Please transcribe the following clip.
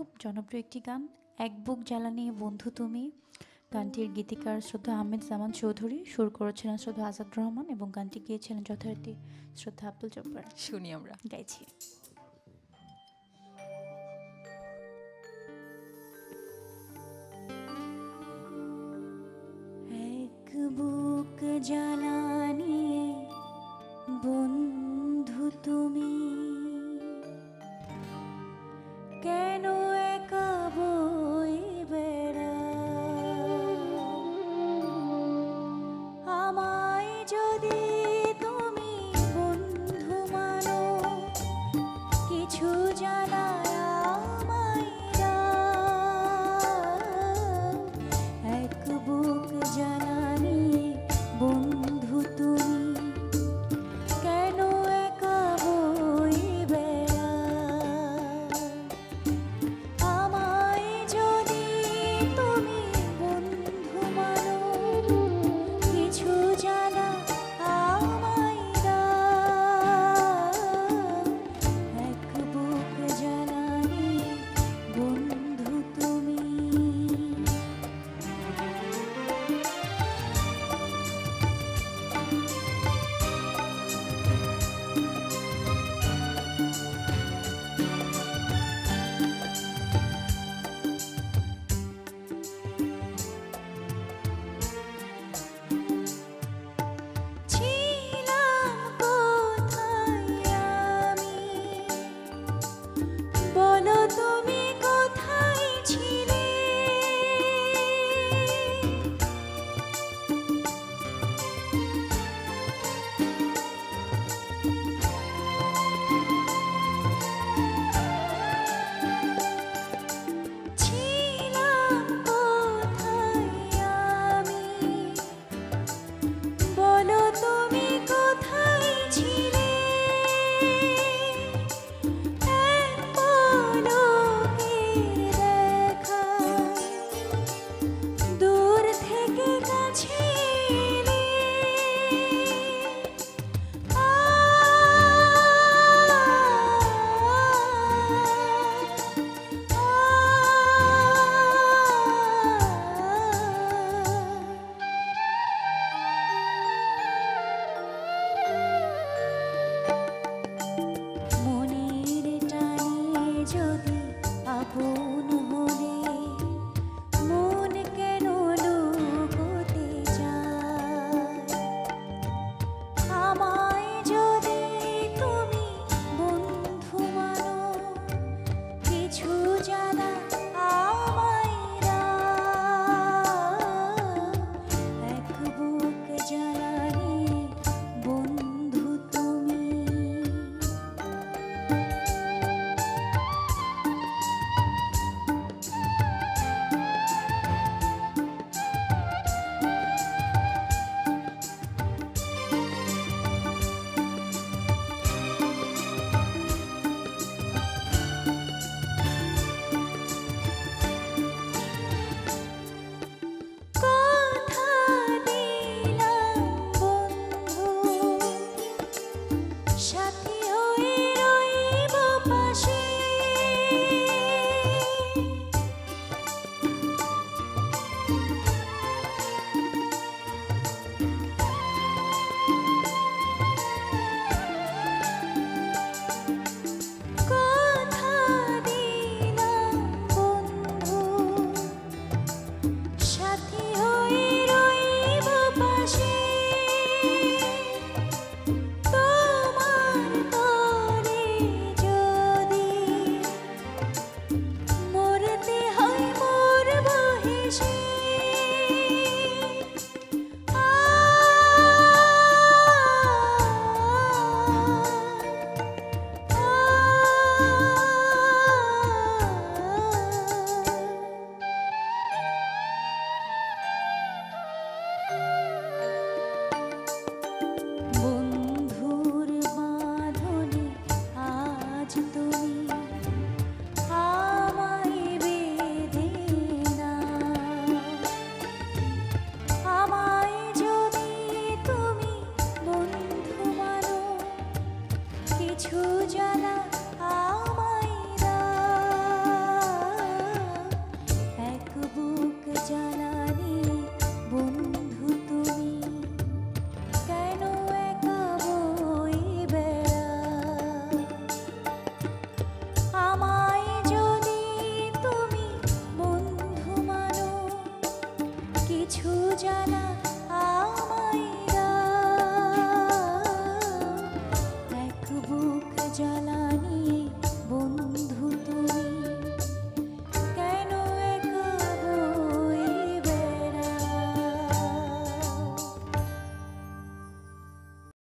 খুব জনপ্রিয় একটি গান, এক বুক জ্বালানি বন্ধু তুমি। গানটির গীতিকার শ্রদ্ধা আহমেদ জামান চৌধুরী, সুর করেছিলেন শ্রদ্ধা আজাদ রহমান এবং গানটি গিয়েছিলেন যথারীতি শ্রদ্ধা আব্দুল জব্বার। শুনি আমরা। গাইছি। এক বুক জ্বালানি বন্ধু তুমি, কেন একা বই বেড়াও? আমায় যদি তুমি বন্ধু মানো, কিছু জানায় আমায় দাও। এক বুক জ্বালানি বন্ধু কিছু জানা আমায় দাও, এক বুক জ্বালা